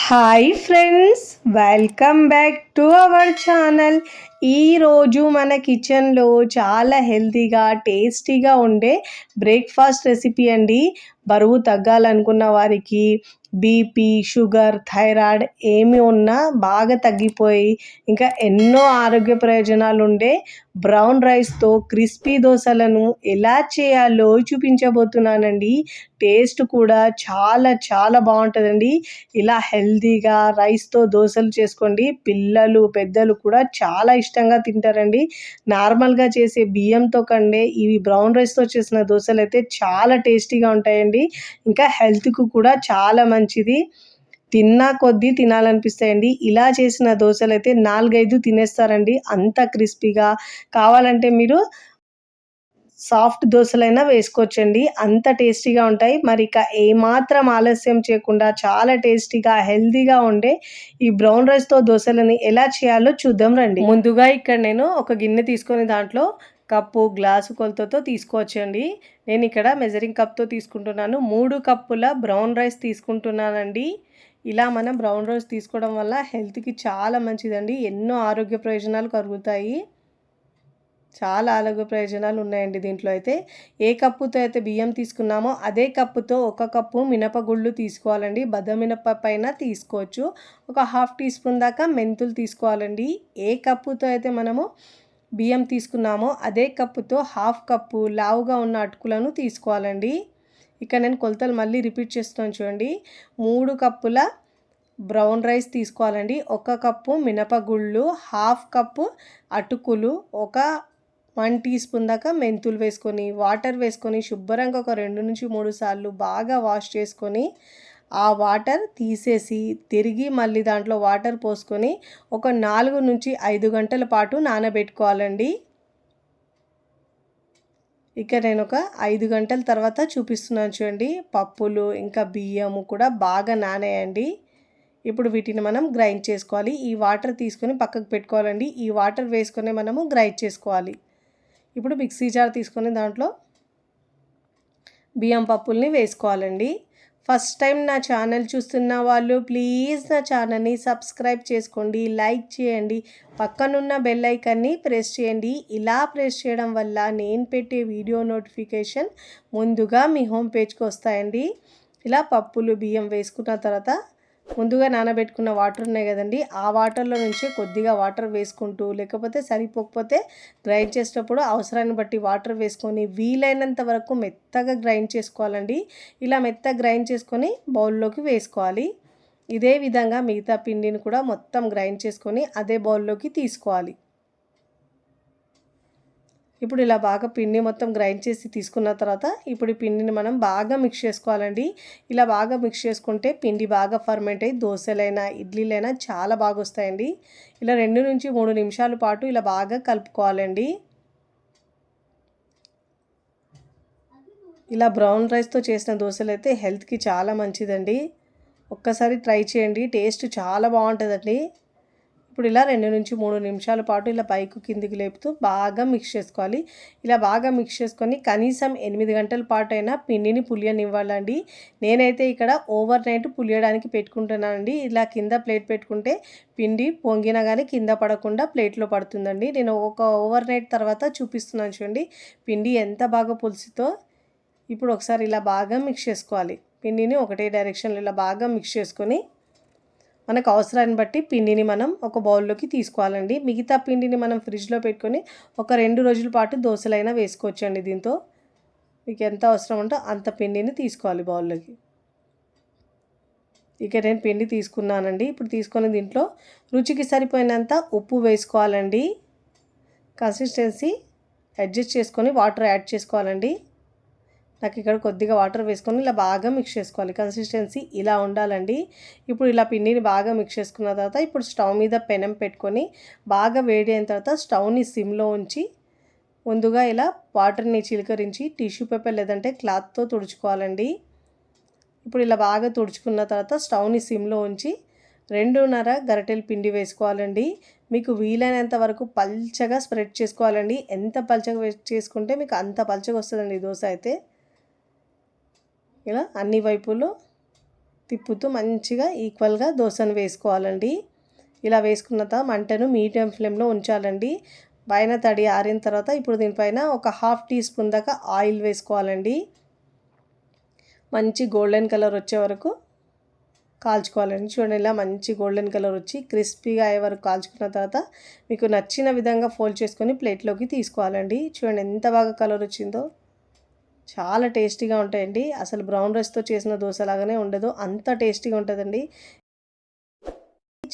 Hi friends, welcome back to our channel. ఈరోజు మన కిచెన్లో చాలా హెల్తీగా టేస్టీగా ఉండే బ్రేక్ఫాస్ట్ రెసిపీ అండి. బరువు తగ్గాలనుకున్న వారికి బీపీ, షుగర్, థైరాయిడ్ ఏమి ఉన్నా బాగా తగ్గిపోయి ఇంకా ఎన్నో ఆరోగ్య ప్రయోజనాలు ఉండే బ్రౌన్ రైస్తో క్రిస్పీ దోశలను ఎలా చేయాలో చూపించబోతున్నానండి. టేస్ట్ కూడా చాలా చాలా బాగుంటుందండి. ఇలా హెల్తీగా రైస్తో దోశలు చేసుకోండి. పిల్లలు పెద్దలు కూడా చాలా ఇష్టంగా తింటారండి. నార్మల్గా చేసే బియ్యంతో కంటే ఇవి బ్రౌన్ రైస్తో చేసిన దోశలు అయితే చాలా టేస్టీగా ఉంటాయండి. ఇంకా హెల్త్కు కూడా చాలా మంచిది. తిన్నా కొద్దీ తినాలనిపిస్తాయండి. ఇలా చేసిన దోశలు అయితే 4-5 తినేస్తారండి, అంత క్రిస్పీగా. కావాలంటే మీరు సాఫ్ట్ దోశలైనా వేసుకోవచ్చండి, అంత టేస్టీగా ఉంటాయి. మరి ఇక ఏమాత్రం ఆలస్యం చేయకుండా చాలా టేస్టీగా హెల్తీగా ఉండే ఈ బ్రౌన్ రైస్తో దోశలని ఎలా చేయాలో చూద్దాం రండి. ముందుగా ఇక్కడ నేను ఒక గిన్నె తీసుకొని దాంట్లో కప్పు, గ్లాసు కొలతతో తీసుకోవచ్చండి. నేను ఇక్కడ మెజరింగ్ కప్తో తీసుకుంటున్నాను. 3 కప్పుల బ్రౌన్ రైస్ తీసుకుంటున్నానండి. ఇలా మనం బ్రౌన్ రైస్ తీసుకోవడం వల్ల హెల్త్కి చాలా మంచిదండి. ఎన్నో ఆరోగ్య ప్రయోజనాలు కలుగుతాయి. చాలా ఆరోగ్య ప్రయోజనాలు ఉన్నాయండి దీంట్లో. అయితే ఏ కప్పుతో అయితే బియ్యం తీసుకున్నామో అదే కప్పుతో 1 కప్పు మినపగుళ్ళు తీసుకోవాలండి. బద్ద మినప పైన తీసుకోవచ్చు. ఒక 1/2 టీ స్పూన్ దాకా మెంతులు తీసుకోవాలండి. ఏ కప్పుతో అయితే మనము బియ్యం తీసుకున్నామో అదే కప్పుతో 1/2 కప్పు లావుగా ఉన్న అటుకులను తీసుకోవాలండి. ఇక్కడ నేను కొలతలు మళ్ళీ రిపీట్ చేస్తున్నాను చూడండి. 3 కప్పుల బ్రౌన్ రైస్ తీసుకోవాలండి. 1 కప్పు మినపగుళ్ళు, 1/2 కప్పు అటుకులు, 1 టీ స్పూన్ దాకా మెంతులు వేసుకొని వాటర్ వేసుకొని శుభ్రంగా ఒక 2-3 సార్లు బాగా వాష్ చేసుకొని ఆ వాటర్ తీసేసి తిరిగి మళ్ళీ దాంట్లో వాటర్ పోసుకొని ఒక 4-5 గంటల పాటు నానబెట్టుకోవాలండి. ఇక నేను ఒక 5 గంటల తర్వాత చూపిస్తున్నాను చూడండి. పప్పులు ఇంకా బియ్యము కూడా బాగా నానేయండి. ఇప్పుడు వీటిని మనం గ్రైండ్ చేసుకోవాలి. ఈ వాటర్ తీసుకొని పక్కకు పెట్టుకోవాలండి. ఈ వాటర్ వేసుకొని మనము గ్రైండ్ చేసుకోవాలి. ఇప్పుడు మిక్సీ జార్ తీసుకొని దాంట్లో బియ్యం పప్పుల్ని వేసుకోవాలండి. ఫస్ట్ టైం నా ఛానల్ చూస్తున్న వాళ్ళు ప్లీజ్ నా ఛానల్ని సబ్స్క్రైబ్ చేసుకోండి, లైక్ చేయండి, పక్కనున్న బెల్ ఐకాన్ని ప్రెస్ చేయండి. ఇలా ప్రెస్ చేయడం వల్ల నేను పెట్టే వీడియో నోటిఫికేషన్ ముందుగా మీ హోమ్ పేజ్కి వస్తాయండి. ఇలా పప్పులు బియ్యం వేసుకున్న తర్వాత ముందుగా నానబెట్టుకున్న వాటర్ ఉన్నాయి కదండి, ఆ వాటర్లో నుంచి కొద్దిగా వాటర్ వేసుకుంటూ లేకపోతే సరిపోకపోతే గ్రైండ్ చేసేటప్పుడు అవసరాన్ని బట్టి వాటర్ వేసుకొని వీలైనంత వరకు మెత్తగా గ్రైండ్ చేసుకోవాలండి. ఇలా మెత్తగా గ్రైండ్ చేసుకొని బౌల్లోకి వేసుకోవాలి. ఇదే విధంగా మిగతా పిండిని కూడా మొత్తం గ్రైండ్ చేసుకొని అదే బౌల్లోకి తీసుకోవాలి. ఇప్పుడు ఇలా బాగా పిండి మొత్తం గ్రైండ్ చేసి తీసుకున్న తర్వాత ఇప్పుడు ఈ పిండిని మనం బాగా మిక్స్ చేసుకోవాలండి. ఇలా బాగా మిక్స్ చేసుకుంటే పిండి బాగా ఫర్మెంట్ అయ్యి దోశలైనా ఇడ్లీలైనా చాలా బాగా వస్తాయండి. ఇలా 2-3 నిమిషాల పాటు ఇలా బాగా కలుపుకోవాలండి. ఇలా బ్రౌన్ రైస్తో చేసిన దోశలు అయితే హెల్త్కి చాలా మంచిదండి. ఒక్కసారి ట్రై చేయండి, టేస్ట్ చాలా బాగుంటుందండి. ఇప్పుడు ఇలా 2-3 నిమిషాల పాటు ఇలా పైకి కిందికి లేపుతూ బాగా మిక్స్ చేసుకోవాలి. ఇలా బాగా మిక్స్ చేసుకొని కనీసం 8 గంటల పాటు అయినా పిండిని పులియనివ్వాలండి. నేనైతే ఇక్కడ ఓవర్ నైట్ పులియడానికి పెట్టుకుంటున్నానండి. ఇలా కింద ప్లేట్ పెట్టుకుంటే పిండి పొంగినా కానీ కింద పడకుండా ప్లేట్లో పడుతుందండి. నేను ఒక ఓవర్ నైట్ తర్వాత చూపిస్తున్నాను చూడండి పిండి ఎంత బాగా పులుసుతో. ఇప్పుడు ఒకసారి ఇలా బాగా మిక్స్ చేసుకోవాలి. పిండిని ఒకటే డైరెక్షన్లో ఇలా బాగా మిక్స్ చేసుకొని మనకు అవసరాన్ని బట్టి పిండిని మనం ఒక బౌల్లోకి తీసుకోవాలండి. మిగతా పిండిని మనం ఫ్రిడ్జ్లో పెట్టుకొని ఒక 2 రోజుల పాటు దోశలైనా వేసుకోవచ్చండి. దీంతో మీకు ఎంత అవసరం ఉంటో అంత పిండిని తీసుకోవాలి బౌల్లోకి. ఇక నేను పిండి తీసుకున్నానండి. ఇప్పుడు తీసుకొని దీంట్లో రుచికి సరిపోయినంత ఉప్పు వేసుకోవాలండి. కన్సిస్టెన్సీ అడ్జస్ట్ చేసుకొని వాటర్ యాడ్ చేసుకోవాలండి. నాకు ఇక్కడ కొద్దిగా వాటర్ వేసుకొని ఇలా బాగా మిక్స్ చేసుకోవాలి. కన్సిస్టెన్సీ ఇలా ఉండాలండి. ఇప్పుడు ఇలా పిండిని బాగా మిక్స్ చేసుకున్న తర్వాత ఇప్పుడు స్టవ్ మీద పెనం పెట్టుకొని బాగా వేడి అయిన తర్వాత స్టవ్ని సిమ్లో ఉంచి ముందుగా ఇలా వాటర్ని చిలకరించి టిష్యూ పేపర్ లేదంటే క్లాత్తో తుడుచుకోవాలండి. ఇప్పుడు ఇలా బాగా తుడుచుకున్న తర్వాత స్టవ్ని సిమ్లో ఉంచి 2.5 గరిటెల పిండి వేసుకోవాలండి. మీకు వీలైనంత వరకు పల్చగా స్ప్రెడ్ చేసుకోవాలండి. ఎంత పల్చగా చేసుకుంటే మీకు అంత పల్చగా వస్తుందండి దోశ అయితే. ఇలా అన్ని వైపులు తిప్పుతూ మంచిగా ఈక్వల్గా దోశను వేసుకోవాలండి. ఇలా వేసుకున్న తర్వాత మంటను మీడియం ఫ్లేమ్లో ఉంచాలండి. పైన తడి ఆరిన తర్వాత ఇప్పుడు దీనిపైన ఒక 1/2 టీ స్పూన్ దాకా ఆయిల్ వేసుకోవాలండి. మంచి గోల్డెన్ కలర్ వచ్చే వరకు కాల్చుకోవాలండి. చూడండి, ఇలా మంచి గోల్డెన్ కలర్ వచ్చి క్రిస్పీగా అయ్యే వరకు కాల్చుకున్న తర్వాత మీకు నచ్చిన విధంగా ఫోల్డ్ చేసుకొని ప్లేట్లోకి తీసుకోవాలండి. చూడండి ఎంత బాగా కలర్ వచ్చిందో. చాలా టేస్టీగా ఉంటాయండి. అసలు బ్రౌన్ రైస్తో చేసిన దోశ లాగానే ఉండదు, అంత టేస్టీగా ఉంటుందండి.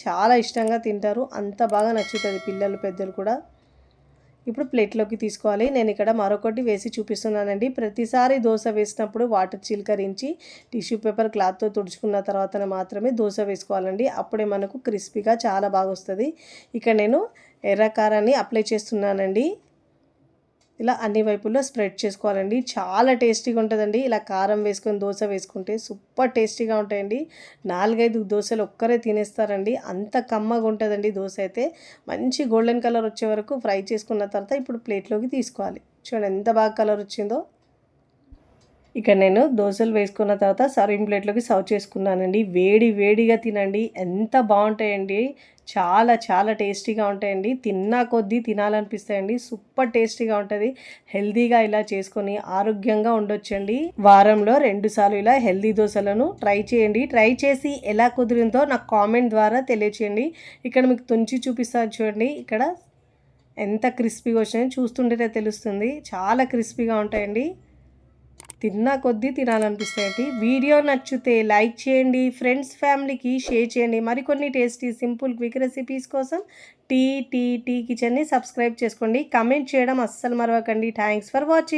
చాలా ఇష్టంగా తింటారు, అంత బాగా నచ్చుతుంది పిల్లలు పెద్దలు కూడా. ఇప్పుడు ప్లేట్లోకి తీసుకోవాలి. నేను ఇక్కడ మరొకటి వేసి చూపిస్తున్నానండి. ప్రతిసారి దోశ వేసినప్పుడు వాటర్ చిలకరించి టిష్యూ పేపర్ క్లాత్తో తుడుచుకున్న తర్వాత మాత్రమే దోశ వేసుకోవాలండి. అప్పుడే మనకు క్రిస్పీగా చాలా బాగా వస్తుంది. ఇక్కడ నేను ఎర్ర కారాన్ని అప్లై చేస్తున్నానండి. ఇలా అన్ని వైపుల్లో స్ప్రెడ్ చేసుకోవాలండి. చాలా టేస్టీగా ఉంటుందండి. ఇలా కారం వేసుకొని దోశ వేసుకుంటే సూపర్ టేస్టీగా ఉంటాయండి. 4-5 దోశలు ఒక్కరే తినేస్తారండి, అంత కమ్మగా ఉంటుందండి దోశ అయితే. మంచి గోల్డెన్ కలర్ వచ్చే వరకు ఫ్రై చేసుకున్న తర్వాత ఇప్పుడు ప్లేట్లోకి తీసుకోవాలి. చూడండి ఎంత బాగా కలర్ వచ్చిందో. ఇక్కడ నేను దోశలు వేసుకున్న తర్వాత సర్వింగ్ ప్లేట్లోకి సర్వ్ చేసుకున్నానండి. వేడి వేడిగా తినండి, ఎంత బాగుంటాయండి. చాలా చాలా టేస్టీగా ఉంటాయండి. తిన్నా కొద్దీ తినాలనిపిస్తాయండి. సూపర్ టేస్టీగా ఉంటుంది. హెల్తీగా ఇలా చేసుకొని ఆరోగ్యంగా ఉండొచ్చండి. వారంలో 2 సార్లు ఇలా హెల్తీ దోశలను ట్రై చేయండి. ట్రై చేసి ఎలా కుదిరిందో నాకు కామెంట్ ద్వారా తెలియచేయండి. ఇక్కడ మీకు తుంచి చూపిస్తాను చూడండి. ఇక్కడ ఎంత క్రిస్పీగా వచ్చినాయో చూస్తుంటేనే తెలుస్తుంది. చాలా క్రిస్పీగా ఉంటాయండి. తిన్నా కొద్దీ తినాలనిపిస్తాయండి. వీడియో నచ్చితే లైక్ చేయండి, ఫ్రెండ్స్ ఫ్యామిలీకి షేర్ చేయండి. మరికొన్ని టేస్టీ సింపుల్ క్విక్ రెసిపీస్ కోసం టీ కిచెన్ని సబ్స్క్రైబ్ చేసుకోండి. కమెంట్ చేయడం అస్సలు మరవకండి. Thanks for watching.